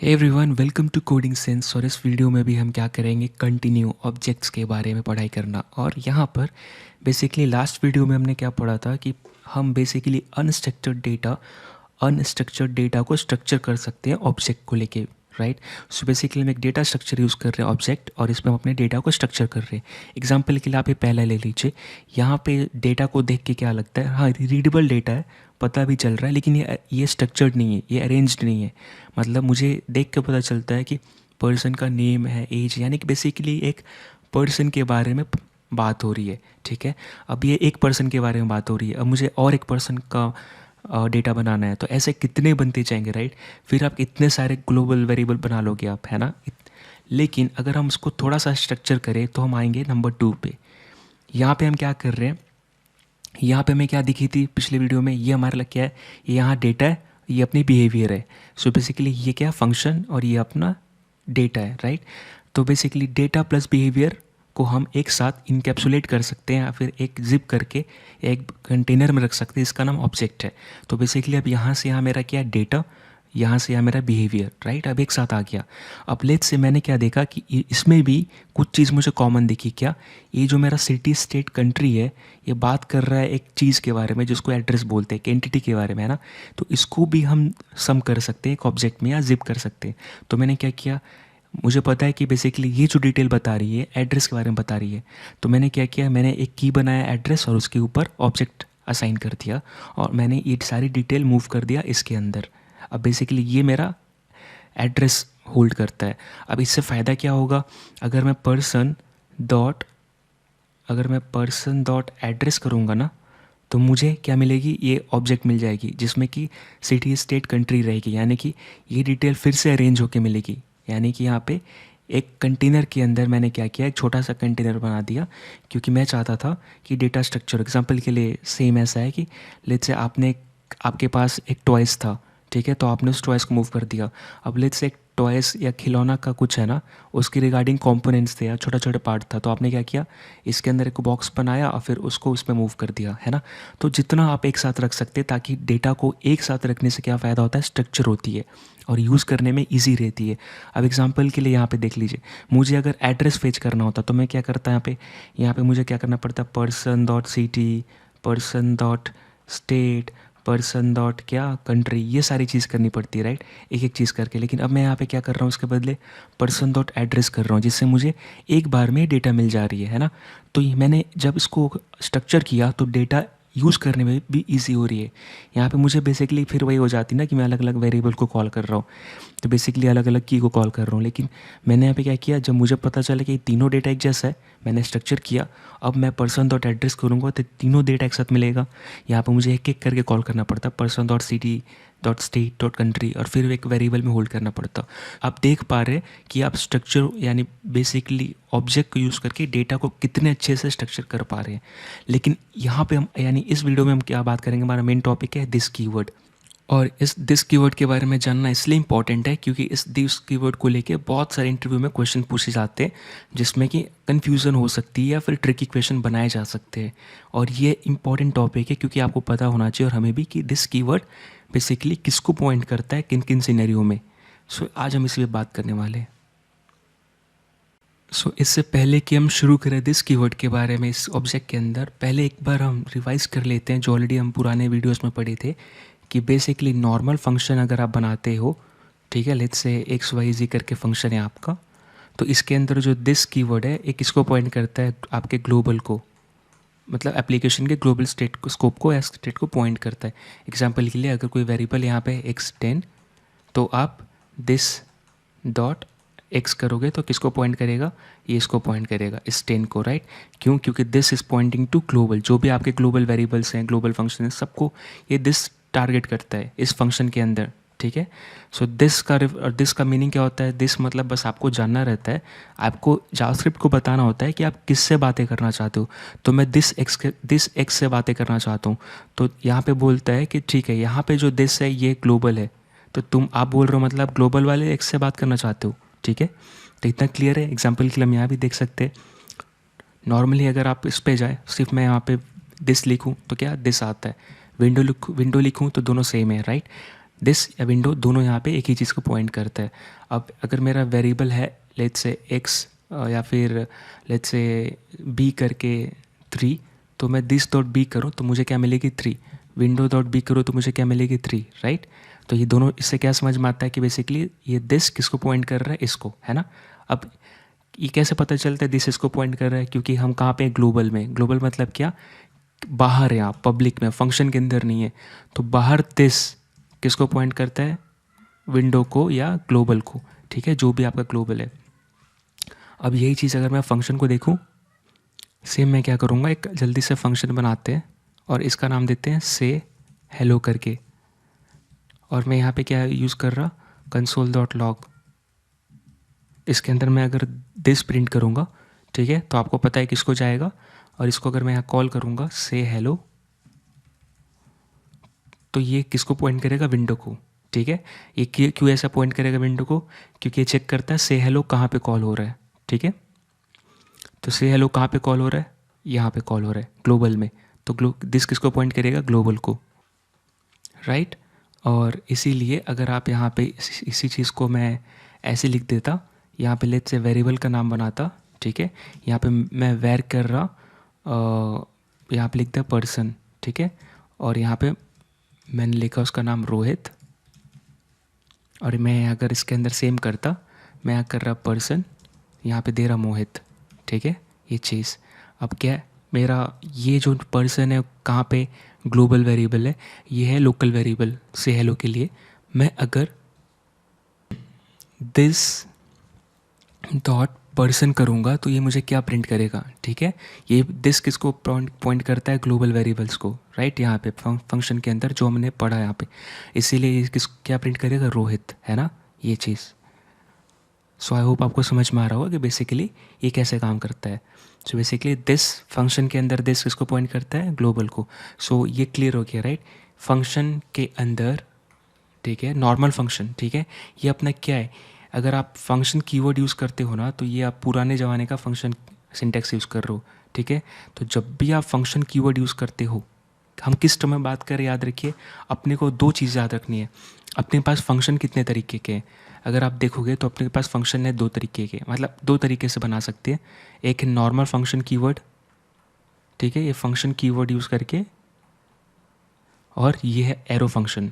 Hey everyone, welcome to coding sense. और इस video में भी हम क्या करेंगे, कंटिन्यू ऑब्जेक्ट्स के बारे में पढ़ाई करना। और यहाँ पर बेसिकली लास्ट वीडियो में हमने क्या पढ़ा था कि हम बेसिकली अनस्ट्रक्चर्ड डेटा को स्ट्रक्चर कर सकते हैं ऑब्जेक्ट को लेके, राइट। सो बेसिकली हम एक डेटा स्ट्रक्चर यूज़ कर रहे हैं ऑब्जेक्ट, और इसमें हम अपने डेटा को स्ट्रक्चर कर रहे हैं। एग्जांपल के लिए आप ये पहला ले लीजिए। यहाँ पे डेटा को देख के क्या लगता है, हाँ रीडेबल डेटा है, पता भी चल रहा है, लेकिन ये स्ट्रक्चर्ड नहीं है, ये अरेंज्ड नहीं है। मतलब मुझे देख के पता चलता है कि पर्सन का नेम है, एज, यानी कि बेसिकली एक पर्सन के बारे में बात हो रही है, ठीक है। अब ये एक पर्सन के बारे में बात हो रही है, अब मुझे और एक पर्सन का डेटा बनाना है, तो ऐसे कितने बनते जाएंगे, राइट। फिर आप इतने सारे ग्लोबल वेरिएबल बना लोगे आप, है ना। लेकिन अगर हम उसको थोड़ा सा स्ट्रक्चर करें तो हम आएंगे नंबर 2 पे। यहाँ पे हम क्या कर रहे हैं, यहाँ पे हमें क्या दिखी थी पिछले वीडियो में, ये हमारे लिए क्या है, ये यहाँ डेटा है, ये अपनी बिहेवियर है। सो बेसिकली ये क्या फंक्शन और ये अपना डेटा है, राइट। तो बेसिकली डेटा प्लस बिहेवियर को हम एक साथ इनकैप्सुलेट कर सकते हैं, या फिर एक जिप करके एक कंटेनर में रख सकते हैं, इसका नाम ऑब्जेक्ट है। तो बेसिकली अब यहाँ से यहाँ मेरा क्या है, डेटा, यहाँ से यहाँ मेरा बिहेवियर, राइट, अब एक साथ आ गया। अब लेट्स से मैंने क्या देखा कि इसमें भी कुछ चीज़ मुझे कॉमन दिखी। क्या, ये जो मेरा सिटी स्टेट कंट्री है, ये बात कर रहा है एक चीज़ के बारे में जिसको एड्रेस बोलते हैं, एक एंटिटी के बारे में, है ना। तो इसको भी हम सम कर सकते हैं एक ऑब्जेक्ट में, या जिप कर सकते हैं। तो मैंने क्या किया, मुझे पता है कि बेसिकली ये जो डिटेल बता रही है एड्रेस के बारे में बता रही है। तो मैंने क्या किया, मैंने एक की बनाया एड्रेस, और उसके ऊपर ऑब्जेक्ट असाइन कर दिया, और मैंने ये सारी डिटेल मूव कर दिया इसके अंदर। अब बेसिकली ये मेरा एड्रेस होल्ड करता है। अब इससे फ़ायदा क्या होगा, अगर मैं पर्सन डॉट एड्रेस करूँगा ना, तो मुझे क्या मिलेगी, ये ऑब्जेक्ट मिल जाएगी जिसमें कि सिटी स्टेट कंट्री रहेगी, यानी कि ये डिटेल फिर से अरेंज होके मिलेगी। यानी कि यहाँ पे एक कंटेनर के अंदर मैंने क्या किया, एक छोटा सा कंटेनर बना दिया, क्योंकि मैं चाहता था कि डेटा स्ट्रक्चर एग्जांपल के लिए सेम ऐसा है कि लेट्स से आपके पास एक टॉयस था, ठीक है, तो आपने उस टॉयस को मूव कर दिया। अब लेट्स से एक टॉयस या खिलौना का कुछ है ना, उसके रिगार्डिंग कंपोनेंट्स थे या छोटा छोटा पार्ट था, तो आपने क्या किया, इसके अंदर एक बॉक्स बनाया और फिर उसको उसमें मूव कर दिया, है ना। तो जितना आप एक साथ रख सकते, ताकि डेटा को एक साथ रखने से क्या फ़ायदा होता है, स्ट्रक्चर होती है और यूज़ करने में ईजी रहती है। अब एग्जांपल के लिए यहाँ पे देख लीजिए, मुझे अगर एड्रेस फेच करना होता तो मैं क्या करता, यहाँ पे मुझे क्या करना पड़ता, person dot city, person dot state, person dot क्या कंट्री, ये सारी चीज़ करनी पड़ती है, राइट, एक एक चीज़ करके। लेकिन अब मैं यहाँ पे क्या कर रहा हूँ, उसके बदले पर्सन डॉट एड्रेस कर रहा हूँ, जिससे मुझे एक बार में डेटा मिल जा रही है ना। तो मैंने जब इसको स्ट्रक्चर किया तो डेटा यूज़ करने में भी ईजी हो रही है। यहाँ पे मुझे बेसिकली फिर वही हो जाती ना कि मैं अलग अलग वेरिएबल को कॉल कर रहा हूँ, तो बेसिकली अलग अलग की को कॉल कर रहा हूँ। लेकिन मैंने यहाँ पे क्या किया, जब मुझे पता चला कि तीनों डेटा एक जैसा है, मैंने स्ट्रक्चर किया। अब मैं पर्सन डॉट एड्रेस करूँगा तो तीनों डेटा एक साथ मिलेगा। यहाँ पे मुझे एक एक करके कॉल करना पड़ता, person dot city dot state dot country, और फिर एक वेरिएबल में होल्ड करना पड़ता। आप देख पा रहे कि आप स्ट्रक्चर यानी बेसिकली ऑब्जेक्ट को यूज़ करके डेटा को कितने अच्छे से स्ट्रक्चर कर पा रहे हैं। लेकिन यहाँ पे हम यानी इस वीडियो में हम क्या बात करेंगे, हमारा मेन टॉपिक है दिस कीवर्ड। और इस दिस कीवर्ड के बारे में जानना इसलिए इम्पॉर्टेंट है क्योंकि इस दिस कीवर्ड को लेके बहुत सारे इंटरव्यू में क्वेश्चन पूछे जाते हैं, जिसमें कि कन्फ्यूज़न हो सकती है या फिर ट्रिकी क्वेश्चन बनाए जा सकते हैं। और ये इंपॉर्टेंट टॉपिक है क्योंकि आपको पता होना चाहिए, और हमें भी, कि दिस कीवर्ड बेसिकली किसको पॉइंट करता है, किन किन सिनेरियो में। सो आज हम इसी पे बात करने वाले हैं। इससे पहले कि हम शुरू करें दिस कीवर्ड के बारे में इस ऑब्जेक्ट के अंदर, पहले एक बार हम रिवाइज कर लेते हैं जो ऑलरेडी हम पुराने वीडियोस में पढ़े थे, कि बेसिकली नॉर्मल फंक्शन अगर आप बनाते हो, ठीक है, लेट्स से एक्स वाई जी करके फंक्शन है आपका, तो इसके अंदर जो दिस कीवर्ड है एक किसको पॉइंट करता है, आपके ग्लोबल को, मतलब एप्लीकेशन के ग्लोबल स्टेट को, स्कोप को या स्टेट को पॉइंट करता है। एग्जाम्पल के लिए अगर कोई वेरिएबल यहाँ पे x10, तो आप दिस डॉट एक्स करोगे तो किसको पॉइंट करेगा, ये इसको पॉइंट करेगा, इस 10 को, राइट। क्यों, क्योंकि this is pointing to global, जो भी आपके ग्लोबल वेरिएबल्स हैं, ग्लोबल फंक्शन हैं, सबको ये दिस टारगेट करता है इस फंक्शन के अंदर, ठीक है। सो दिस का मीनिंग क्या होता है, दिस मतलब बस आपको जानना रहता है, आपको जावास्क्रिप्ट को बताना होता है कि आप किससे बातें करना चाहते हो। तो मैं दिस एक्स से बातें करना चाहता हूँ, तो यहाँ पे बोलता है कि ठीक है, यहाँ पे जो दिस है ये ग्लोबल है, तो आप बोल रहे हो मतलब ग्लोबल वाले एक्स से बात करना चाहते हो, ठीक है। तो इतना क्लियर है। एग्जाम्पल के लिए हम यहाँ भी देख सकते हैं, नॉर्मली अगर आप इस पे जाए, सिर्फ मैं यहाँ पे दिस लिखूँ तो क्या दिस आता है, विंडो लिखूँ तो दोनों सेम है, राइट। दिस या विंडो दोनों यहाँ पे एक ही चीज़ को पॉइंट करता है। अब अगर मेरा वेरिएबल है लेट्स से एक्स या फिर लेट्स से बी करके 3, तो मैं दिस डॉट बी करूँ तो मुझे क्या मिलेगी 3, विंडो डॉट बी करूँ तो मुझे क्या मिलेगी 3, राइट। तो ये दोनों, इससे क्या समझ में आता है कि बेसिकली ये दिस किसको पॉइंट कर रहा है, इसको, है ना। अब ये कैसे पता चलता है दिस इसको पॉइंट कर रहा है, क्योंकि हम कहाँ पे ग्लोबल में, ग्लोबल मतलब क्या, बाहर है आप, पब्लिक में, फंक्शन के अंदर नहीं है। तो बाहर दिस किसको पॉइंट करता है, विंडो को या ग्लोबल को, ठीक है, जो भी आपका ग्लोबल है। अब यही चीज़ अगर मैं फंक्शन को देखूं, सेम मैं क्या करूँगा, एक जल्दी से फंक्शन बनाते हैं और इसका नाम देते हैं से हेलो करके। और मैं यहाँ पे क्या यूज़ कर रहा, कंसोल डॉट लॉग। इसके अंदर मैं अगर दिस प्रिंट करूँगा, ठीक है, तो आपको पता है किसको जाएगा। और इसको अगर मैं यहाँ कॉल करूँगा से हेलो, तो ये किसको पॉइंट करेगा, विंडो को, ठीक है। ये क्यों ऐसा पॉइंट करेगा विंडो को, क्योंकि ये चेक करता है से हेलो कहाँ पे कॉल हो रहा है, ठीक है। तो से हेलो कहाँ पे कॉल हो रहा है, यहाँ पे कॉल हो रहा है ग्लोबल में, तो दिस किसको पॉइंट करेगा, ग्लोबल को, राइट। और इसीलिए अगर आप यहाँ पे इसी चीज़ को मैं ऐसे लिख देता, यहाँ पे लेट्स से वेरिएबल का नाम बनाता, ठीक है, यहाँ पे मैं वेर कर रहा, यहाँ पे लिखता पर्सन, ठीक है, और यहाँ पे मैंने लिखा उसका नाम रोहित। और मैं अगर इसके अंदर सेम करता, मैं यहाँ कर रहा पर्सन, यहाँ पे दे रहा मोहित, ठीक है, ये चीज़। अब क्या है, मेरा ये जो पर्सन है कहाँ पे ग्लोबल वेरिएबल है, ये है लोकल वेरिएबल से हेलो के लिए। मैं अगर दिस डॉट पर्सन करूँगा तो ये मुझे क्या प्रिंट करेगा, ठीक है। ये दिस किसको पॉइंट करता है, ग्लोबल वेरिएबल्स को, राइट, यहाँ पे फंक्शन के अंदर जो हमने पढ़ा यहाँ पे। इसीलिए ये किस क्या प्रिंट करेगा, रोहित, है ना, ये चीज़। सो आई होप आपको समझ में आ रहा होगा कि बेसिकली ये कैसे काम करता है। सो बेसिकली दिस फंक्शन के अंदर दिस किसको पॉइंट करता है, ग्लोबल को। सो ये क्लियर हो गया, राइट। फंक्शन के अंदर, ठीक है, नॉर्मल फंक्शन, ठीक है, ये अपना क्या है, अगर आप फंक्शन कीवर्ड यूज़ करते हो ना, तो ये आप पुराने ज़माने का फंक्शन सिंटैक्स यूज़ कर रहे हो, ठीक है। तो जब भी आप फंक्शन कीवर्ड यूज़ करते हो, हम किस टर्म में बात करें, याद रखिए, अपने को दो चीज़ याद रखनी है। अपने पास फंक्शन कितने तरीके के हैं, अगर आप देखोगे तो अपने पास फंक्शन है दो तरीके के, मतलब दो तरीके से बना सकते हैं। एक है नॉर्मल फंक्शन कीवर्ड, ठीक है, ये फंक्शन कीवर्ड यूज़ करके, और ये है एरो फंक्शन।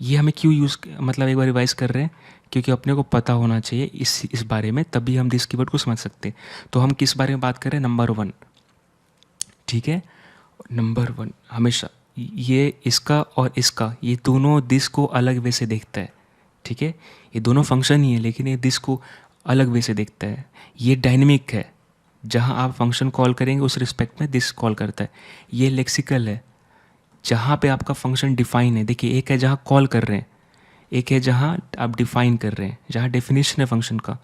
ये हमें क्यों यूज़, मतलब एक बार रिवाइज कर रहे हैं, क्योंकि अपने को पता होना चाहिए इस बारे में, तभी हम दिस कीवर्ड को समझ सकते हैं। तो हम किस बारे में बात कर रहे हैं, नंबर 1, ठीक है, नंबर 1 हमेशा ये इसका और इसका, ये दोनों दिस को अलग वे से देखता है, ठीक है। ये दोनों फंक्शन ही है, लेकिन ये दिस को अलग वे से देखता है। ये डायनेमिक है, जहाँ आप फंक्शन कॉल करेंगे उस रिस्पेक्ट में दिस कॉल करता है। ये लेक्सिकल है, जहाँ पे आपका फंक्शन डिफाइन है। देखिए, एक है जहाँ कॉल कर रहे हैं, एक है जहाँ आप डिफाइन कर रहे हैं, जहाँ डेफिनेशन है फंक्शन का,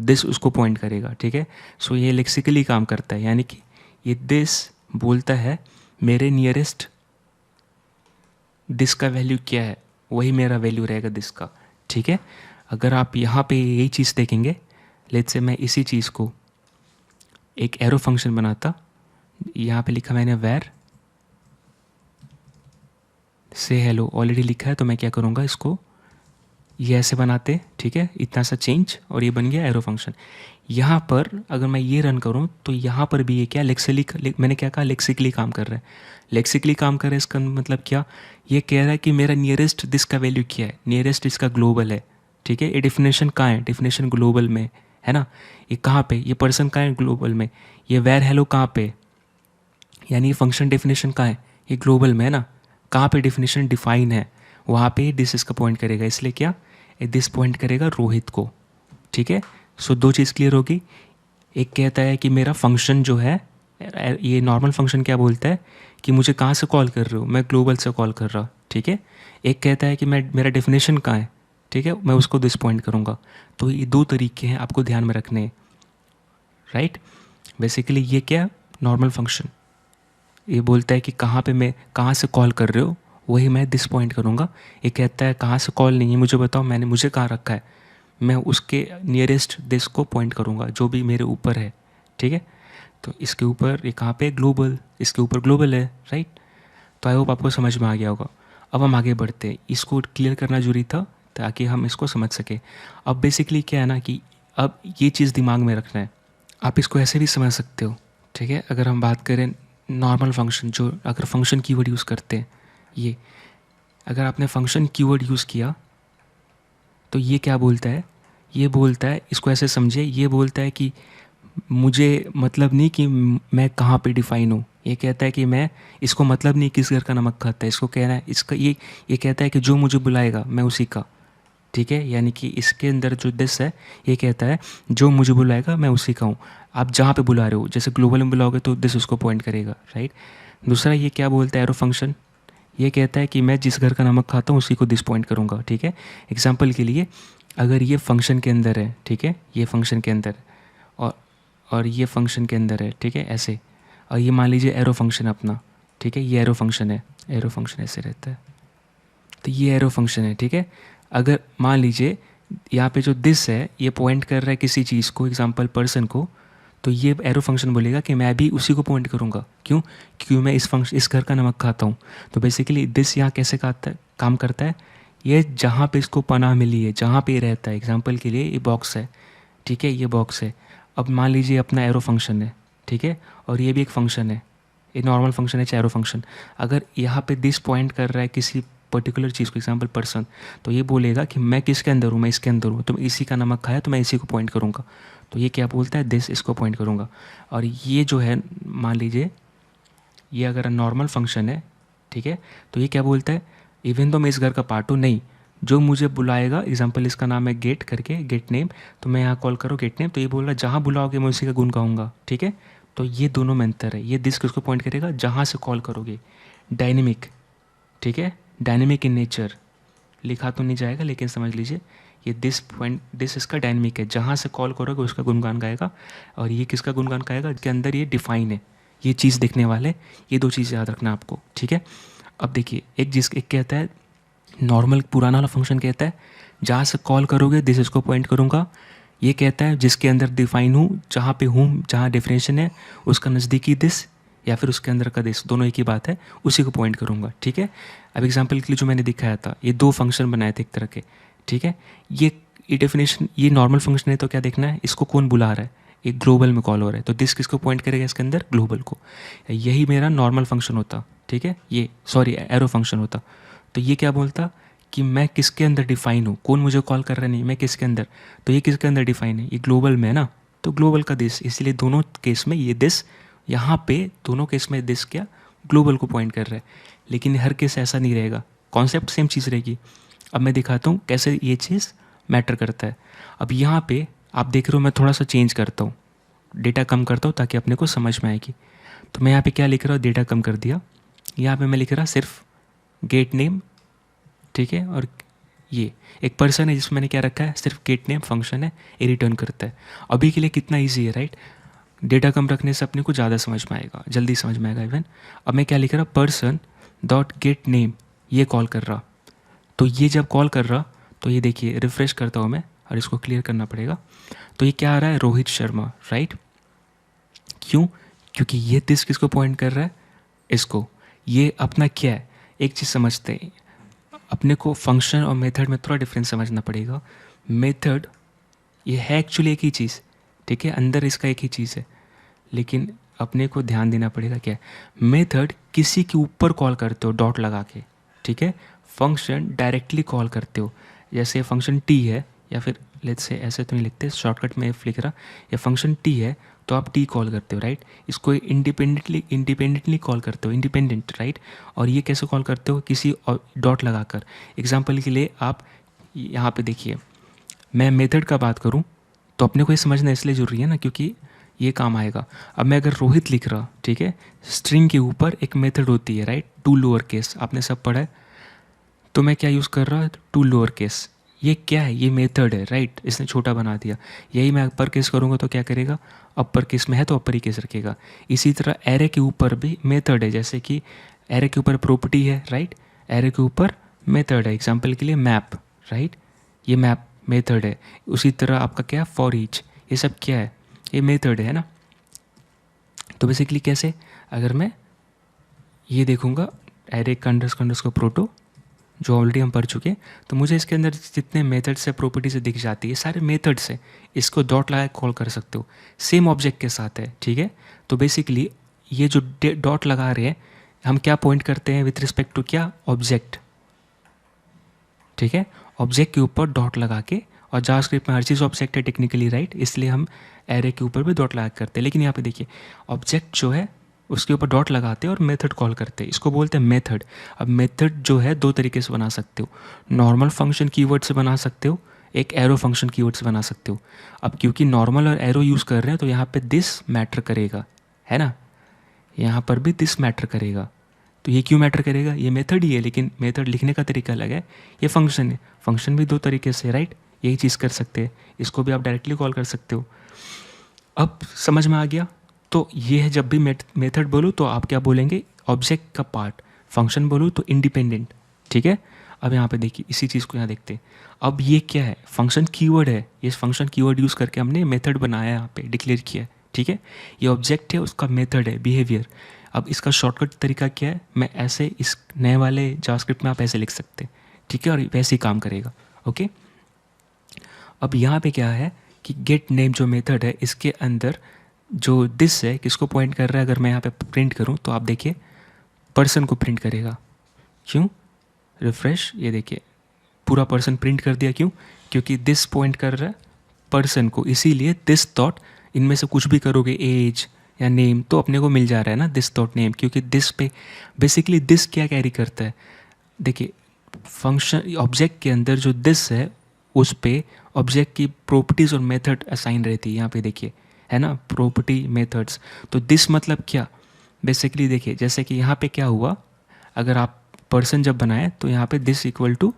दिस उसको पॉइंट करेगा, ठीक है। सो ये लेक्सिकली काम करता है, यानी कि ये दिस बोलता है मेरे नियरेस्ट दिस का वैल्यू क्या है, वही मेरा वैल्यू रहेगा दिस का, ठीक है। अगर आप यहाँ पे यही चीज़ देखेंगे, लेट्स से मैं इसी चीज़ को एक एरो फंक्शन बनाता, यहाँ पे लिखा मैंने वेर से हेलो, ऑलरेडी लिखा है, तो मैं क्या करूँगा, इसको ये ऐसे बनाते, ठीक है, इतना सा चेंज, और ये बन गया एरो फंक्शन। यहाँ पर अगर मैं ये रन करूँ तो यहाँ पर भी ये क्या मैंने क्या कहा, लेक्सिकली काम कर रहा है। लेक्सिकली काम कर रहा है, इसका मतलब क्या, ये कह रहा है कि मेरा नियरेस्ट दिस का वैल्यू क्या है, नियरेस्ट इसका ग्लोबल है, ठीक है। ये डिफिनेशन कहाँ है, डिफिनेशन ग्लोबल में है ना। ये कहाँ पे, ये पर्सन कहाँ है, ग्लोबल में। ये वेर हेलो कहाँ पे, यानी ये फंक्शन डेफिनेशन कहाँ है, ये ग्लोबल में है ना। कहाँ पे डेफिनेशन डिफाइन है, वहाँ पे दिस इसका पॉइंट करेगा, इसलिए क्या, दिस पॉइंट करेगा रोहित को, ठीक है। सो दो चीज़ क्लियर होगी। एक कहता है कि मेरा फंक्शन जो है, ये नॉर्मल फंक्शन क्या बोलता है कि मुझे कहाँ से कॉल कर रहे हो, मैं ग्लोबल से कॉल कर रहा, ठीक है। एक कहता है कि मेरा डेफिनेशन कहाँ है, ठीक है, मैं उसको दिस पॉइंट करूँगा। तो ये दो तरीके हैं, आपको ध्यान में रखने हैं, राइट। बेसिकली ये क्या, नॉर्मल फंक्शन ये बोलता है कि कहाँ पे मैं कहाँ से कॉल कर रहे हो, वही मैं दिस पॉइंट करूँगा। ये कहता है कहाँ से कॉल नहीं है, मुझे बताओ मुझे कहाँ रखा है, मैं उसके नियरेस्ट दिस को पॉइंट करूँगा जो भी मेरे ऊपर है, ठीक है। तो इसके ऊपर ये कहाँ पे ग्लोबल, इसके ऊपर ग्लोबल है, राइट। तो आई होप आपको समझ में आ गया होगा। अब हम आगे बढ़ते हैं, इसको क्लियर करना जरूरी था ताकि हम इसको समझ सकें। अब बेसिकली क्या है ना कि अब ये चीज़ दिमाग में रखना है। आप इसको ऐसे भी समझ सकते हो, ठीक है। अगर हम बात करें नॉर्मल फंक्शन, जो अगर फंक्शन कीवर्ड यूज़ करते हैं, ये अगर आपने फंक्शन कीवर्ड यूज़ किया तो ये क्या बोलता है, ये बोलता है, इसको ऐसे समझिए, ये बोलता है कि मुझे मतलब नहीं कि मैं कहाँ पे डिफ़ाइन हूँ। ये कहता है कि मैं, इसको मतलब नहीं किस घर का नमक खाता है, इसको कहना है इसका ये कहता है कि जो मुझे बुलाएगा मैं उसी का, ठीक है। यानी कि इसके अंदर जो दिस है ये कहता है जो मुझे बुलाएगा मैं उसी का हूँ। आप जहाँ पे बुला रहे हो, जैसे ग्लोबल में बुलाओगे तो दिस उसको पॉइंट करेगा, राइट। दूसरा ये क्या बोलता है एरो फंक्शन, ये कहता है कि मैं जिस घर का नमक खाता हूँ उसी को दिस पॉइंट करूँगा, ठीक है। एग्जाम्पल के लिए अगर ये फंक्शन के अंदर है, ठीक है, ये फंक्शन के अंदर और और ये फंक्शन के अंदर है, ठीक है, ऐसे। और ये मान लीजिए एरो फंक्शन अपना, ठीक है, ये एरो फंक्शन है, एरो फंक्शन ऐसे रहता है, तो ये एरो फंक्शन है, ठीक है। अगर मान लीजिए यहाँ पे जो दिस है ये पॉइंट कर रहा है किसी चीज़ को, एग्जांपल पर्सन को, तो ये एरो फंक्शन बोलेगा कि मैं भी उसी को पॉइंट करूँगा। क्यों? क्योंकि मैं इस घर का नमक खाता हूँ। तो बेसिकली दिस यहाँ कैसे काम करता है, ये जहाँ पे इसको पनाह मिली है, जहाँ पे ये रहता है, एग्जांपल के लिए ये बॉक्स है, ठीक है, ये बॉक्स है। अब मान लीजिए अपना एरो फंक्शन है, ठीक है, और ये भी एक फंक्शन है, ये नॉर्मल फंक्शन है चाहे एरो फंक्शन। अगर यहाँ पे दिस पॉइंट कर रहा है किसी पर्टिकुलर चीज़ को, एग्जांपल पर्सन, तो ये बोलेगा कि मैं किसके अंदर हूँ, मैं इसके अंदर हूँ, तो मैं इसी का नमक खाया तो मैं इसी को पॉइंट करूँगा। तो ये क्या बोलता है, दिस, इसको पॉइंट करूँगा। और ये जो है मान लीजिए ये अगर नॉर्मल फंक्शन है, ठीक है, तो ये क्या बोलता है, इवन तो मैं इस घर का पार्ट हूँ, नहीं, जो मुझे बुलाएगा, एग्जांपल इसका नाम है गेट करके, गेट नेम, तो मैं यहाँ कॉल करो गेट नेम, तो ये बोल रहा है जहाँ बुलाओगे मैं उसी का गुण गाऊंगा, ठीक है। तो ये दोनों में अंतर है, ये दिस किसको पॉइंट करेगा, जहाँ से कॉल करोगे। डायनेमिक, ठीक है, डायनेमिक इन नेचर, लिखा तो नहीं जाएगा लेकिन समझ लीजिए, ये दिस पॉइंट, दिस इसका डायनेमिक है, जहाँ से कॉल करोगे उसका गुणगान गाएगा। और ये किसका गुणगान गाएगा, इसके अंदर ये डिफाइन है, ये चीज़ देखने वाले, ये दो चीज़ याद रखना आपको, ठीक है। अब देखिए एक कहता है नॉर्मल पुराना वाला फंक्शन कहता है जहाँ से कॉल करोगे दिस इसको पॉइंट करूँगा। ये कहता है जिसके अंदर डिफाइन हूँ, जहाँ पे हूँ, जहाँ डेफिनेशन है उसका नज़दीकी दिस या फिर उसके अंदर का दिस, दोनों एक ही बात है, उसी को पॉइंट करूँगा, ठीक है। अब एग्जांपल के लिए जो मैंने दिखाया था, ये दो फंक्शन बनाए थे एक तरह के, ठीक है। ये डेफिनेशन, ये नॉर्मल फंक्शन है, तो क्या देखना है, इसको कौन बुला रहा है, एक ग्लोबल में कॉल हो रहा है, तो दिस किसको पॉइंट करेगा इसके अंदर, ग्लोबल को। यही मेरा नॉर्मल फंक्शन होता, ठीक है, ये सॉरी एरो फंक्शन होता। तो ये क्या बोलता कि मैं किसके अंदर डिफाइन हूँ, कौन मुझे कॉल कर रहा है, नहीं, मैं किसके अंदर, तो ये किसके अंदर डिफाइन है, ये ग्लोबल में है ना, तो ग्लोबल का दिस, इसलिए दोनों केस में ये दिस, यहाँ पे दोनों केस में दिस क्या ग्लोबल को पॉइंट कर रहा है। लेकिन हर केस ऐसा नहीं रहेगा, कॉन्सेप्ट सेम चीज़ रहेगी। अब मैं दिखाता हूँ कैसे ये चीज़ मैटर करता है। अब यहाँ पे आप देख रहे हो मैं थोड़ा सा चेंज करता हूँ, डेटा कम करता हूँ ताकि अपने को समझ में आएगी। तो मैं यहाँ पे क्या लिख रहा हूँ, डेटा कम कर दिया, यहाँ पे मैं लिख रहा सिर्फ गेट नेम, ठीक है, और ये एक पर्सन है जिसमें मैंने क्या रखा है, सिर्फ गेट नेम फंक्शन है, ये रिटर्न करता है। अभी के लिए कितना ईजी है, राइट। डेटा कम रखने से अपने को ज़्यादा समझ में आएगा, जल्दी समझ में आएगा इवन। अब मैं क्या लिख रहा, पर्सन डॉट गेट नेम, ये कॉल कर रहा, तो ये जब कॉल कर रहा तो ये देखिए रिफ्रेश करता हूँ मैं, और इसको क्लियर करना पड़ेगा, तो ये क्या आ रहा है, रोहित शर्मा, राइट। क्यों? क्योंकि ये दिस किसको पॉइंट कर रहा है, इसको। ये अपना क्या है, एक चीज़ समझते हैं, अपने को फंक्शन और मेथड में थोड़ा डिफरेंस समझना पड़ेगा। मेथड ये है एक्चुअली एक ही चीज़, ठीक है, अंदर इसका एक ही चीज़ है, लेकिन अपने को ध्यान देना पड़ेगा क्या है। मेथड किसी के ऊपर कॉल करते हो डॉट लगा के, ठीक है। फंक्शन डायरेक्टली कॉल करते हो, जैसे फंक्शन टी है, या फिर लेट्स से ऐसे तो नहीं लिखते, शॉर्टकट में लिख रहा, या फंक्शन टी है तो आप टी कॉल करते हो, राइट। इसको इंडिपेंडेंटली कॉल करते हो, इंडिपेंडेंट, राइट। और ये कैसे कॉल करते हो, किसी डॉट लगाकर। एग्जांपल के लिए आप यहाँ पे देखिए, मैं मेथड का बात करूँ तो अपने को ये समझना इसलिए ज़रूरी है ना, क्योंकि ये काम आएगा। अब मैं अगर रोहित लिख रहा, ठीक है, स्ट्रिंग के ऊपर एक मेथड होती है, राइट, टू लोअर केस, आपने सब पढ़ा है। तो मैं क्या यूज़ कर रहा, टू लोअर केस, ये क्या है, ये मेथड है, राइट, इसने छोटा बना दिया। यही मैं अपर केस करूँगा तो क्या करेगा, अपर केस में है तो अपर ही केस रखेगा। इसी तरह एरे के ऊपर भी मेथड है, जैसे कि एरे के ऊपर प्रॉपर्टी है, राइट, एरे के ऊपर मेथड है, एग्जाम्पल के लिए मैप, राइट, ये मैप मेथड है। उसी तरह आपका क्या, फॉर ईच, ये सब क्या है, ये मेथड है ना। तो बेसिकली कैसे, अगर मैं ये देखूँगा एरे का अंडरस्कोर प्रोटो, जो ऑलरेडी हम पढ़ चुके हैं। तो मुझे इसके अंदर जितने मेथड्स है प्रॉपर्टी से दिख जाती है, सारे मेथड्स है, इसको डॉट लगा कॉल कर सकते हो, सेम ऑब्जेक्ट के साथ है, ठीक है। तो बेसिकली ये जो डॉट लगा रहे हैं, हम क्या पॉइंट करते हैं विथ रिस्पेक्ट टू क्या, ऑब्जेक्ट, ठीक है। ऑब्जेक्ट के ऊपर डॉट लगा के, और जावास्क्रिप्ट में हर चीज़ ऑब्जेक्ट है टेक्निकली, राइट, इसलिए हम एरे के ऊपर भी डॉट लगा करते हैं। लेकिन यहाँ पे देखिए ऑब्जेक्ट जो है उसके ऊपर डॉट लगाते हैं और मेथड कॉल करते हैं, इसको बोलते हैं मेथड। अब मेथड जो है दो तरीके से बना सकते हो, नॉर्मल फंक्शन कीवर्ड से बना सकते हो, एक एरो फंक्शन कीवर्ड से बना सकते हो। अब क्योंकि नॉर्मल और एरो यूज़ कर रहे हैं तो यहाँ पे दिस मैटर करेगा, है ना, यहाँ पर भी दिस मैटर करेगा। तो ये क्यों मैटर करेगा, ये मेथड ही है, लेकिन मेथड लिखने का तरीका अलग है, ये फंक्शन है, फंक्शन भी दो तरीके से, राइट, यही चीज़ कर सकते हैं, इसको भी आप डायरेक्टली कॉल कर सकते हो। अब समझ में आ गया। तो ये है, जब भी मेथड बोलूँ तो आप क्या बोलेंगे, ऑब्जेक्ट का पार्ट, फंक्शन बोलूँ तो इंडिपेंडेंट, ठीक है। अब यहाँ पे देखिए इसी चीज़ को यहाँ देखते हैं। अब ये क्या है, फंक्शन कीवर्ड है, ये फंक्शन कीवर्ड यूज़ करके हमने मेथड बनाया, यहाँ पे डिक्लेयर किया है, ठीक है। ये ऑब्जेक्ट है, उसका मेथड है, बिहेवियर। अब इसका शॉर्टकट तरीका क्या है, मैं ऐसे इस नए वाले जावास्क्रिप्ट में आप ऐसे लिख सकते हैं, ठीक है, और वैसे ही काम करेगा, ओके। अब यहाँ पे क्या है कि गेट नेम जो मेथड है, इसके अंदर जो दिस है किसको पॉइंट कर रहा है, अगर मैं यहाँ पे प्रिंट करूँ तो आप देखिए पर्सन को प्रिंट करेगा। क्यों, रिफ्रेश, ये देखिए पूरा पर्सन प्रिंट कर दिया, क्यों, क्योंकि दिस पॉइंट कर रहा है पर्सन को, इसीलिए दिस डॉट, इनमें से कुछ भी करोगे एज या नेम तो अपने को मिल जा रहा है ना, दिस डॉट नेम, क्योंकि दिस पे बेसिकली दिस क्या कैरी करता है, देखिए फंक्शन ऑब्जेक्ट के अंदर जो दिस है उस पे ऑब्जेक्ट की प्रॉपर्टीज़ और मेथड असाइन रहती है, यहाँ पे देखिए, है ना, प्रॉपर्टी मेथड्स। तो दिस मतलब क्या, बेसिकली देखिए जैसे कि यहाँ पे क्या हुआ, अगर आप पर्सन जब बनाए तो यहाँ पे दिस इक्वल टू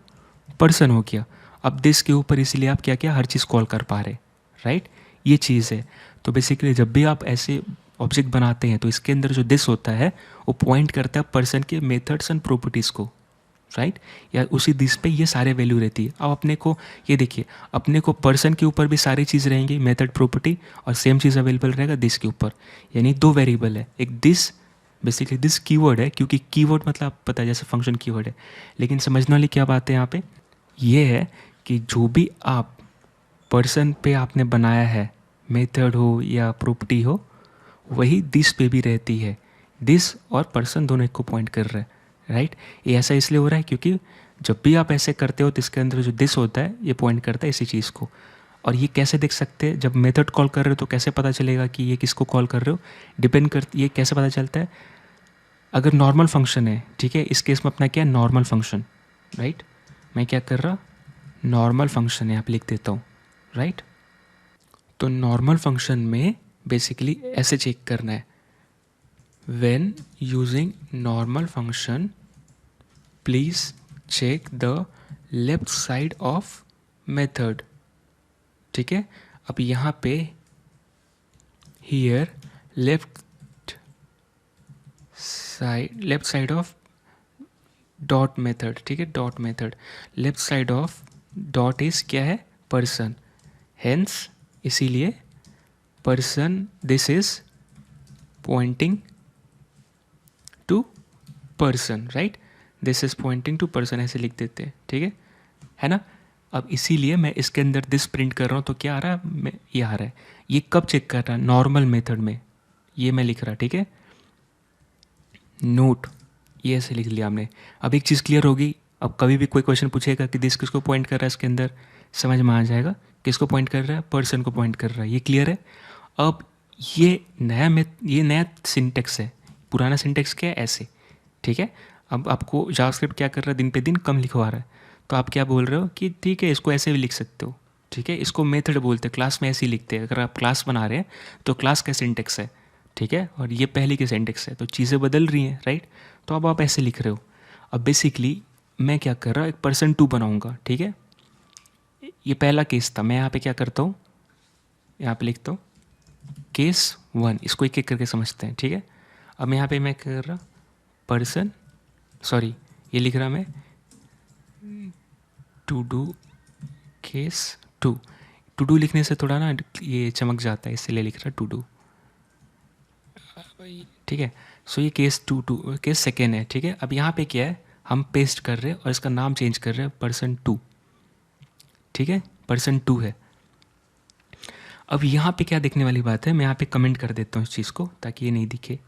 पर्सन हो गया। अब दिस के ऊपर इसलिए आप क्या क्या हर चीज़ कॉल कर पा रहे, राइट, ये चीज़ है। तो बेसिकली जब भी आप ऐसे ऑब्जेक्ट बनाते हैं तो इसके अंदर जो दिस होता है वो पॉइंट करता है पर्सन के मेथड्स एंड प्रॉपर्टीज़ को, राइट, या उसी दिस पे ये सारे वैल्यू रहती है। अब अपने को ये देखिए, अपने को पर्सन के ऊपर भी सारी चीज़ रहेंगी, मेथड, प्रॉपर्टी, और सेम चीज़ अवेलेबल रहेगा दिस के ऊपर, यानी दो वेरिएबल है, एक दिस, बेसिकली दिस कीवर्ड है, क्योंकि कीवर्ड मतलब आप पता है जैसे फंक्शन कीवर्ड है। लेकिन समझने वाली क्या बात है यहाँ पे, ये है कि जो भी आप पर्सन पे आपने बनाया है, मेथड हो या प्रॉपर्टी हो, वही दिस पे भी रहती है, दिस और पर्सन दोनों एक को पॉइंट कर रहा है, राइट। ये ऐसा इसलिए हो रहा है क्योंकि जब भी आप ऐसे करते हो तो इसके अंदर जो दिस होता है ये पॉइंट करता है इसी चीज़ को। और ये कैसे देख सकते हैं, जब मेथड कॉल कर रहे हो तो कैसे पता चलेगा कि ये किसको कॉल कर रहे हो, डिपेंड कर, ये कैसे पता चलता है, अगर नॉर्मल फंक्शन है, ठीक है, इस केस में अपना क्या है, नॉर्मल फंक्शन, राइट, मैं क्या कर रहा, नॉर्मल फंक्शन है, यहाँ पे लिख देता हूँ, राइट। तो नॉर्मल फंक्शन में बेसिकली ऐसे चेक करना है, when using normal function please check the left side of method, ठीक है। अब यहाँ पे here left side of dot method, ठीक है, dot method, left side of dot is क्या है, पर्सन, हेंस इसीलिए person, this is pointing to person, right, this is pointing to person, ऐसे लिख देते हैं, ठीक है ना। अब इसीलिए मैं इसके अंदर दिस प्रिंट कर रहा हूँ तो क्या आ रहा है, ये आ रहा है, ये कब चेक कर रहा है, नॉर्मल मेथड में, ये मैं लिख रहा, ठीक है, नोट, ये ऐसे लिख लिया हमने। अब एक चीज़ क्लियर होगी, अब कभी भी कोई क्वेश्चन पूछेगा कि दिस किसको पॉइंट कर रहा है, इसके अंदर समझ में आ जाएगा किसको पॉइंट कर रहा है, पर्सन को पॉइंट कर रहा है, ये क्लियर है। अब ये नया सिंटेक्स है, पुराना सिंटेक्स क्या है, ऐसे, ठीक है। अब आपको जावास्क्रिप्ट क्या कर रहा है, दिन पे दिन कम लिखवा रहा है, तो आप क्या बोल रहे हो कि ठीक है इसको ऐसे भी लिख सकते हो, ठीक है, इसको मेथड बोलते हैं, क्लास में ऐसे ही लिखते हैं, अगर आप क्लास बना रहे हैं तो क्लास का सिंटेक्स है, ठीक है, और ये पहले की सिंटेक्स है, तो चीज़ें बदल रही हैं, राइट। तो अब आप ऐसे लिख रहे हो। अब बेसिकली मैं क्या कर रहा हूँ, एक पर्सन टू बनाऊँगा, ठीक है, ये पहला केस था, मैं यहाँ पे क्या करता हूँ, यहाँ पे लिखता हूँ केस वन, इसको एक एक करके समझते हैं, ठीक है। अब यहाँ पे मैं कर रहा पर्सन, सॉरी ये लिख रहा मैं to do case to do लिखने से थोड़ा ना ये चमक जाता है, इसलिए लिख रहा टू डू, ठीक है। सो ये केस केस सेकेंड है, ठीक है। अब यहाँ पे क्या है, हम पेस्ट कर रहे हैं और इसका नाम चेंज कर रहे हैं person2, ठीक है, person2 है। अब यहाँ पे क्या देखने वाली बात है, मैं यहाँ पे कमेंट कर देता हूँ इस चीज़ को ताकि ये नहीं दिखे।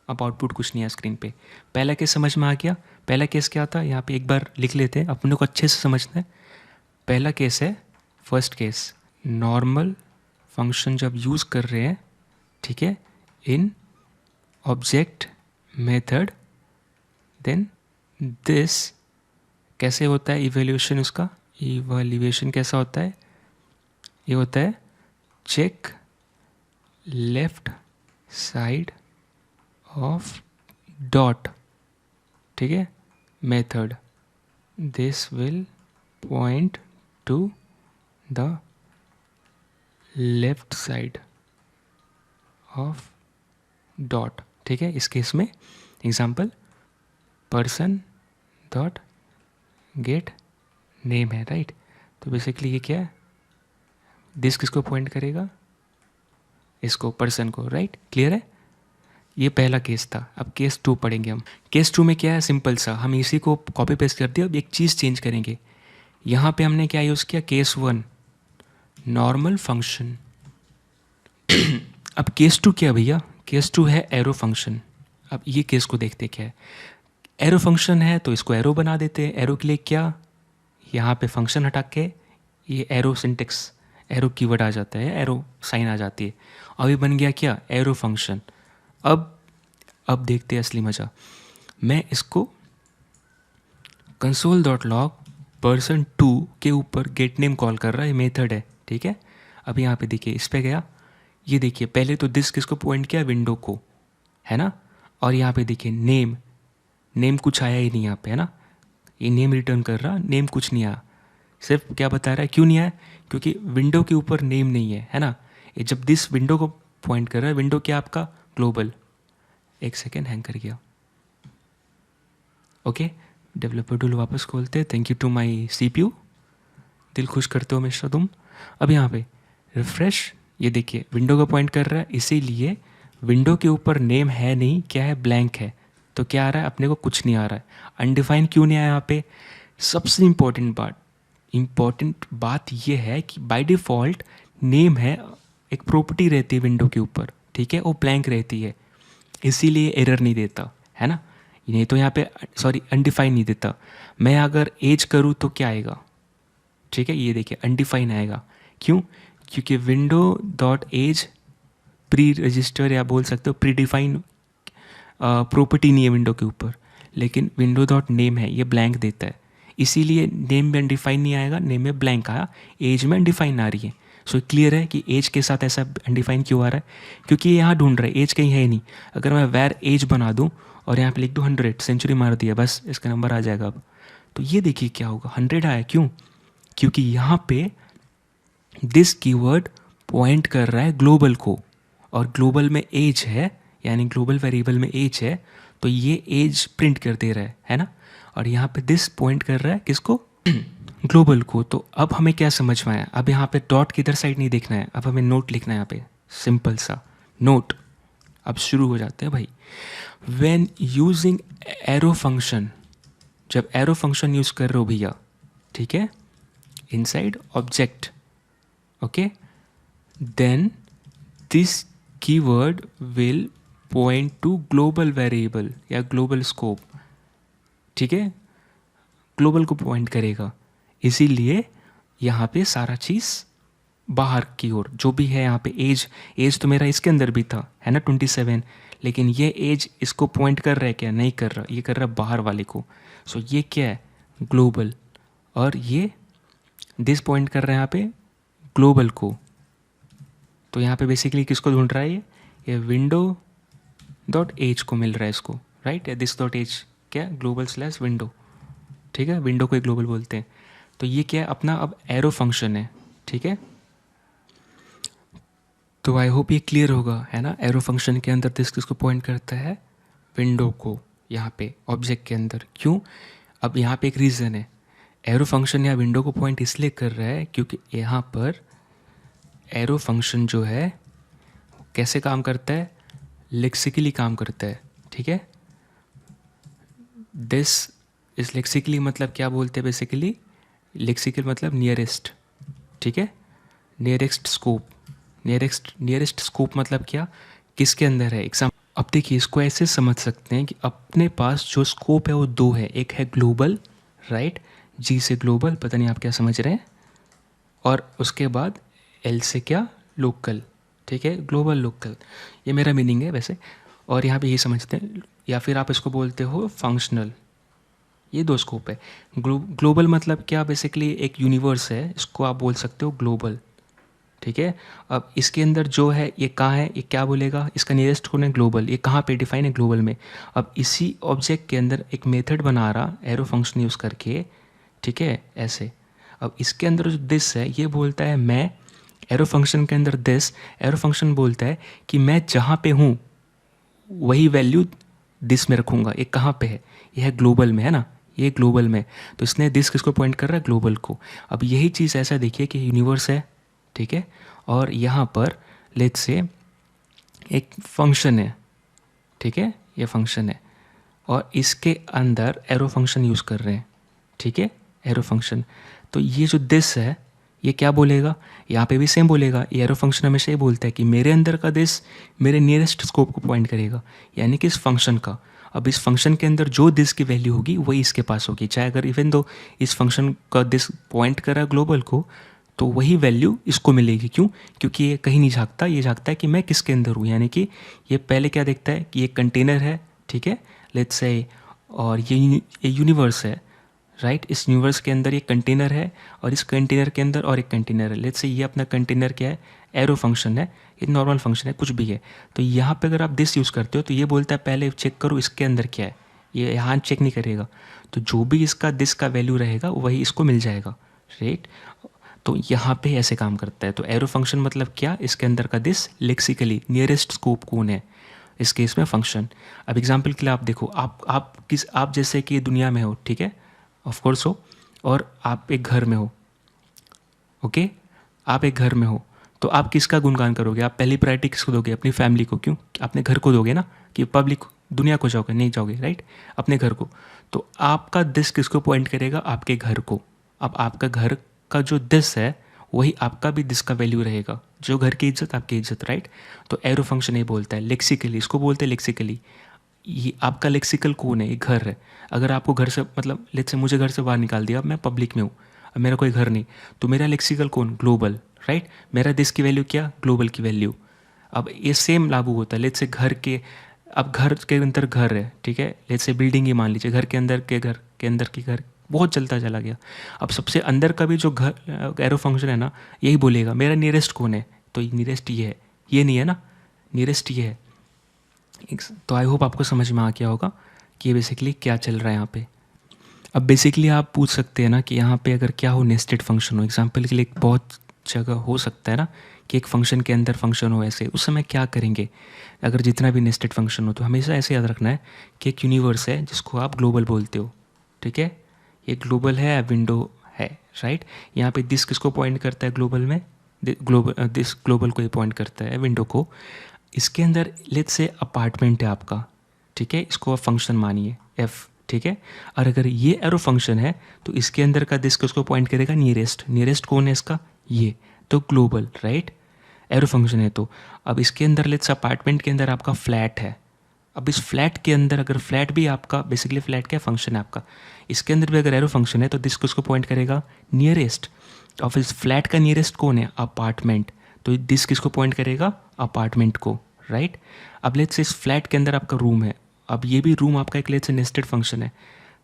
अब आउटपुट कुछ नहीं है स्क्रीन पे। पहला केस समझ में आ गया। पहला केस क्या था, यहाँ पे एक बार लिख लेते हैं, अपने को अच्छे से समझना है। पहला केस है, फर्स्ट केस, नॉर्मल फंक्शन जब यूज़ कर रहे हैं, ठीक है, इन ऑब्जेक्ट मेथड, देन दिस कैसे होता है इवैल्यूएशन, उसका इवैल्यूएशन कैसा होता है, ये होता है check left side of dot, ठीक है, method, this will point to the left side of dot, ठीक है। इस केस में example person dot get name है, राइट। तो बेसिकली ये क्या है, दिस किसको पॉइंट करेगा, इसको, पर्सन को, राइट। क्लियर है। ये पहला केस था। अब केस 2 पढ़ेंगे हम। केस 2 में क्या है, सिंपल सा, हम इसी को कॉपी पेस्ट कर दिया। अब एक चीज़ चेंज करेंगे। यहाँ पे हमने क्या यूज़ किया, केस 1 नॉर्मल फंक्शन। अब केस 2 क्या भैया, केस 2 है एरो फंक्शन। अब ये केस को देखते क्या है, एरो फंक्शन है तो इसको एरो बना देते हैं। एरो के लिए क्या, यहाँ पे फंक्शन हटा के ये एरो सिंटेक्स, एरो कीवर्ड आ जाता है, एरो साइन आ जाती है। अभी बन गया क्या, एरो फंक्शन। अब देखते हैं असली मज़ा। मैं इसको console.log person2 के ऊपर गेट नेम कॉल कर रहा है, मेथड है, ठीक है। अब यहाँ पे देखिए, इस पे गया, ये देखिए पहले तो दिस किसको पॉइंट किया, विंडो को, है ना। और यहाँ पे देखिए नेम कुछ आया ही नहीं यहाँ पे, है ना। ये नेम रिटर्न कर रहा, नेम कुछ नहीं आया, सिर्फ क्या बता रहा है, क्यों नहीं आया, क्योंकि विंडो के ऊपर नेम नहीं है ना। ये जब दिस विंडो को पॉइंट कर रहा है, विंडो क्या आपका, ग्लोबल। एक सेकेंड, हैंग कर गया। ओके, डेवलपर टूल वापस खोलते हैं। Thank you to my CPU, दिल खुश करते हो हमेशा तुम। अब यहाँ पे रिफ्रेश, ये देखिए विंडो को पॉइंट कर रहा है, इसीलिए विंडो के ऊपर नेम है नहीं, क्या है, ब्लैंक है। तो क्या आ रहा है, अपने को कुछ नहीं आ रहा है। अनडिफाइन क्यों नहीं आया यहाँ पे, सबसे इम्पॉर्टेंट बात ये है कि बाय डिफ़ॉल्ट नेम है, एक प्रॉपर्टी रहती है विंडो के ऊपर, ठीक है, वो ब्लैंक रहती है, इसीलिए एरर नहीं देता, है ना। नहीं तो यहाँ पे सॉरी अनडिफाइन नहीं देता। मैं अगर एज करूँ तो क्या आएगा, ठीक है, ये देखिए अनडिफाइन आएगा। क्यों, क्योंकि window dot age pre register, या बोल सकते हो प्री डिफाइन प्रॉपर्टी नहीं है विंडो के ऊपर, लेकिन विंडो डॉट नेम है, ये ब्लैंक देता है, इसीलिए नेम में अनडिफाइन नहीं आएगा, नेम में ब्लैंक आया, एज में अनडिफाइन आ रही है। सो क्लियर है कि एज के साथ ऐसा अनडिफाइन क्यों आ रहा है, क्योंकि ये यहाँ ढूंढ रहा है, एज कहीं है ही नहीं। अगर मैं वैर एज बना दूँ और यहाँ पे लिख दूँ 100, सेंचुरी मार दिया, बस इसका नंबर आ जाएगा। अब तो ये देखिए क्या होगा, 100 आया, क्यों, क्योंकि यहाँ पे दिस कीवर्ड पॉइंट कर रहा है ग्लोबल को, और ग्लोबल में एज है, यानी ग्लोबल वेरिएबल में एज है, तो ये एज प्रिंट कर दे रहा है ना। और यहाँ पे दिस पॉइंट कर रहा है किसको, ग्लोबल को। तो अब हमें क्या समझ में आया, अब यहाँ पे डॉट किधर साइड नहीं देखना है, अब हमें नोट लिखना है यहाँ पे, सिंपल सा नोट। अब शुरू हो जाते हैं भाई। व्हेन यूजिंग एरो फंक्शन, जब एरो फंक्शन यूज़ कर रहे हो भैया, ठीक है, inside object, okay, then this keyword will point to global variable या ग्लोबल स्कोप, ठीक है, ग्लोबल को पॉइंट करेगा, इसीलिए यहाँ पे सारा चीज़ बाहर की ओर जो भी है, यहाँ पे एज तो मेरा इसके अंदर भी था, है ना, 27, लेकिन ये एज इसको पॉइंट कर रहा है क्या, नहीं कर रहा, ये कर रहा है बाहर वाले को। सो ये क्या है, ग्लोबल, और ये दिस पॉइंट कर रहा है यहाँ पे ग्लोबल को। तो यहाँ पे बेसिकली किसको ढूंढ रहा है, ये विंडो डॉट एज को मिल रहा है इसको, राइट, या दिस डॉट एज क्या, ग्लोबल स्लैश विंडो, ठीक है, विंडो को एक ग्लोबल बोलते हैं। तो ये क्या है अपना अब एरो फंक्शन है, ठीक है। तो आई होप ये क्लियर होगा, है ना। एरो फंक्शन के अंदर दिस किसको पॉइंट करता है, विंडो को, यहाँ पे ऑब्जेक्ट के अंदर। क्यों, अब यहाँ पे एक रीज़न है, एरो फंक्शन या विंडो को पॉइंट इसलिए कर रहा है क्योंकि यहाँ पर एरो फंक्शन जो है कैसे काम करता है, लेक्सिकली काम करता है, ठीक है। दिस इस लेक्सिकली मतलब क्या बोलते हैं बेसिकली, लेक्सिकल मतलब नियरेस्ट, ठीक है, नियरेस्ट स्कोप, नियरेस्ट स्कोप मतलब क्या, किसके अंदर है एग्जाम। अब देखिए इसको ऐसे समझ सकते हैं कि अपने पास जो स्कोप है वो दो है, एक है ग्लोबल, राइट, जी से ग्लोबल, पता नहीं आप क्या समझ रहे हैं, और उसके बाद एल से क्या, लोकल, ठीक है, ग्लोबल लोकल, ये मेरा मीनिंग है वैसे। और यहाँ पे यही समझते हैं, या फिर आप इसको बोलते हो फंक्शनल, ये दो स्कोप है। ग्लोबल मतलब क्या, बेसिकली एक यूनिवर्स है, इसको आप बोल सकते हो ग्लोबल, ठीक है। अब इसके अंदर जो है ये कहाँ है, ये क्या बोलेगा, इसका नियरेस्ट कौन है, ग्लोबल, ये कहाँ पे डिफाइन है, ग्लोबल में। अब इसी ऑब्जेक्ट के अंदर एक मेथड बना रहा एरो फंक्शन यूज़ करके, ठीक है, ऐसे। अब इसके अंदर जो दिस है ये बोलता है मैं, एरो फंक्शन के अंदर दिस, एरो फंक्शन बोलता है कि मैं जहाँ पे हूँ वही वैल्यू दिस में रखूँगा। ये कहाँ पे है, ये है ग्लोबल में, है ना, ये ग्लोबल में, तो इसने दिस किसको पॉइंट कर रहा है, ग्लोबल को। अब यही चीज़ ऐसा देखिए कि यूनिवर्स है, ठीक है, और यहाँ पर लेट्स से एक फंक्शन है, ठीक है, ये फंक्शन है, और इसके अंदर एरो फंक्शन यूज़ कर रहे हैं, ठीक है, एरो फंक्शन। तो ये जो दिस है ये क्या बोलेगा, यहाँ पे भी सेम बोलेगा, ये एरो फंक्शन हमेशा ये बोलता है कि मेरे अंदर का दिस मेरे नियरेस्ट स्कोप को पॉइंट करेगा, यानी कि इस फंक्शन का। अब इस फंक्शन के अंदर जो दिस की वैल्यू होगी वही इसके पास होगी, चाहे अगर इवन दो इस फंक्शन का दिस पॉइंट करा ग्लोबल को, तो वही वैल्यू इसको मिलेगी। क्यों, क्योंकि ये कहीं नहीं झांकता, ये झांकता है कि मैं किसके अंदर हूँ, यानी कि ये पहले क्या देखता है कि ये कंटेनर है, ठीक है, लेट्स से, और ये यूनिवर्स है, राइट, इस यूनिवर्स के अंदर ये कंटेनर है, और इस कंटेनर के अंदर और एक कंटेनर है, लेट्स से ये अपना कंटेनर क्या है, एरो फंक्शन है, ये नॉर्मल फंक्शन है, कुछ भी है। तो यहाँ पे अगर आप दिस यूज़ करते हो तो ये बोलता है पहले चेक करो इसके अंदर क्या है, ये यहाँ चेक नहीं करेगा, तो जो भी इसका दिस का वैल्यू रहेगा वही इसको मिल जाएगा, राइट। तो यहाँ पे ऐसे काम करता है। तो एरो फंक्शन मतलब क्या, इसके अंदर का दिस लेक्सिकली नियरेस्ट स्कोप कौन है, इस केस में फंक्शन। अब एग्जांपल के लिए आप देखो, आप जैसे कि दुनिया में हो, ठीक है, ऑफ कोर्स हो, और आप एक घर में हो, ओके, आप एक घर में हो, तो आप किसका गुणगान करोगे, आप पहली प्रायोरिटी किसको दोगे, अपनी फैमिली को, क्यों, अपने घर को दोगे ना, कि पब्लिक दुनिया को जाओगे, नहीं जाओगे, राइट, अपने घर को। तो आपका दिस किसको पॉइंट करेगा, आपके घर को। अब आपका घर का जो दिस है वही आपका भी दिस का वैल्यू रहेगा, जो घर की इज्जत आपकी इज्जत, राइट। तो एरो फंक्शन ये बोलता है लेक्सिकली, इसको बोलते हैं लेक्सिकली, ये आपका लेक्सिकल कौन है, ये घर है। अगर आपको घर से मतलब लेट्स से मुझे घर से बाहर निकाल दिया, अब मैं पब्लिक में हूँ, अब मेरा कोई घर नहीं, तो मेरा लेक्सिकल कौन, ग्लोबल, राइट, मेरा दिस की वैल्यू क्या, ग्लोबल की वैल्यू। अब ये सेम लागू होता है लेट्स से घर के, अब घर के अंदर घर है, ठीक है, लेट्स से बिल्डिंग ही मान लीजिए, घर के अंदर की घर बहुत चलता चला गया। अब सबसे अंदर का भी जो घर एरो फंक्शन है ना, यही बोलेगा मेरा नियरेस्ट कौन है, तो नियरेस्ट ये है, ये नहीं है ना, नियरेस्ट ये है। तो आई होप आपको समझ में आ गया होगा कि बेसिकली क्या चल रहा है यहाँ पे। अब बेसिकली आप पूछ सकते हैं ना कि यहाँ पे अगर क्या हो, नेस्टेड फंक्शन हो, एग्जांपल के लिए एक बहुत जगह हो सकता है ना कि एक फंक्शन के अंदर फंक्शन हो, ऐसे उस समय क्या करेंगे, अगर जितना भी नेस्टेड फंक्शन हो, तो हमेशा ऐसे याद रखना है कि एक यूनिवर्स है जिसको आप ग्लोबल बोलते हो, ठीक है, ये ग्लोबल है, विंडो है, राइट। यहाँ पे दिस किसको पॉइंट करता है ग्लोबल में, दिस ग्लोबल को ही पॉइंट करता है, विंडो को। इसके अंदर लेट्स से अपार्टमेंट है आपका, ठीक है, इसको आप फंक्शन मानिए एफ, ठीक है। और अगर ये एरो फंक्शन है तो इसके अंदर का दिस किसको पॉइंट करेगा, नियरेस्ट, नियरेस्ट कौन है इसका, ये, तो ग्लोबल, राइट, एरो फंक्शन है। तो अब इसके अंदर लेट्स अपार्टमेंट के अंदर आपका फ्लैट है, अब इस फ्लैट के अंदर अगर फ्लैट भी आपका बेसिकली फ्लैट क्या फंक्शन है आपका, इसके अंदर भी अगर एरो फंक्शन है तो दिस किसको पॉइंट करेगा, नियरेस्ट। तो अब इस फ्लैट का नियरेस्ट कौन है, अपार्टमेंट, तो दिस किसको पॉइंट करेगा, अपार्टमेंट को, राइट। अब लेट्स से इस फ्लैट के अंदर आपका रूम है, अब ये भी रूम आपका एक लेट्स से नेस्टेड फंक्शन है,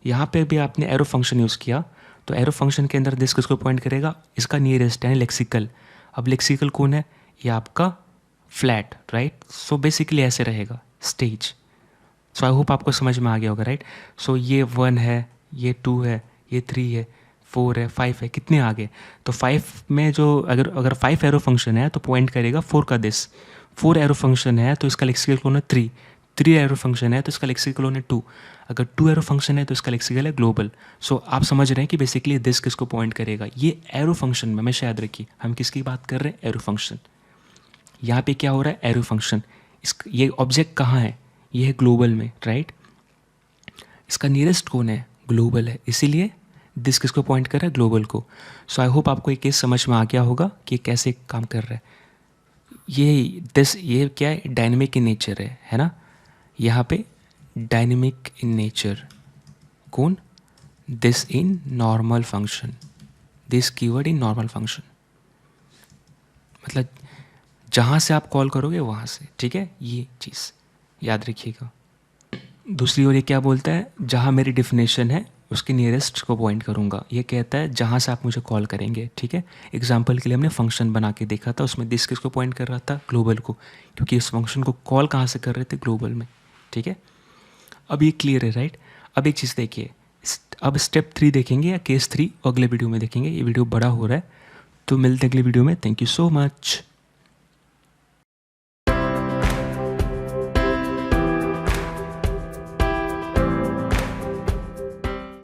यहाँ पे भी आपने एरो फंक्शन यूज़ किया, तो एरो फंक्शन के अंदर दिस किसको पॉइंट करेगा, इसका नियरेस्ट यानी लेक्सिकल। अब लेक्सिकल कौन है, ये आपका फ्लैट, राइट। सो बेसिकली ऐसे रहेगा स्टेज। सो आई होप आपको समझ में आ गया होगा, राइट। सो ये 1 है, ये 2 है, ये 3 है, 4 है, 5 है, कितने आ गए, तो 5 में जो अगर 5 एरो फंक्शन है तो पॉइंट करेगा 4 का दिस, 4 एरो फंक्शन है तो इसका लेक्सिकल कौन है 3, 3 एरो फंक्शन है तो इसका लेक्सिकल कौन है 2, अगर 2 एरो फंक्शन है तो इसका लेक्सिकल है ग्लोबल। सो आप समझ रहे हैं कि बेसिकली दिस किसको पॉइंट करेगा, ये एरो फंक्शन में हमेशा याद रखिए हम किसकी बात कर रहे हैं, एरो फंक्शन। यहाँ पे क्या हो रहा है, एरो फंक्शन, ये ऑब्जेक्ट कहाँ है, ये है ग्लोबल में, राइट। इसका नियरेस्ट कौन है, ग्लोबल है, इसीलिए दिस किसको पॉइंट कर रहा है, ग्लोबल को। सो आई होप आपको एक केस समझ में आ गया होगा कि कैसे काम कर रहा है ये क्या है, डायनेमिक इन नेचर है ना। यहाँ पे डायनेमिक इन नेचर, कौन, this in normal function, this keyword in normal function, मतलब जहाँ से आप कॉल करोगे वहाँ से, ठीक है, ये चीज़ याद रखिएगा। दूसरी ओर ये क्या बोलता है, जहाँ मेरी डेफिनेशन है उसके नियरेस्ट को पॉइंट करूँगा। ये कहता है जहाँ से आप मुझे कॉल करेंगे, ठीक है। एग्जाम्पल के लिए हमने फंक्शन बना के देखा था, उसमें दिस किसको पॉइंट कर रहा था, ग्लोबल को, क्योंकि इस फंक्शन को कॉल कहाँ से कर रहे थे, ग्लोबल में, ठीक है। अब ये क्लियर है, राइट। अब एक चीज़ देखिए, अब स्टेप 3 देखेंगे या केस 3 अगले वीडियो में देखेंगे। ये वीडियो बड़ा हो रहा है, तो मिलते हैं अगले वीडियो में। Thank you so much.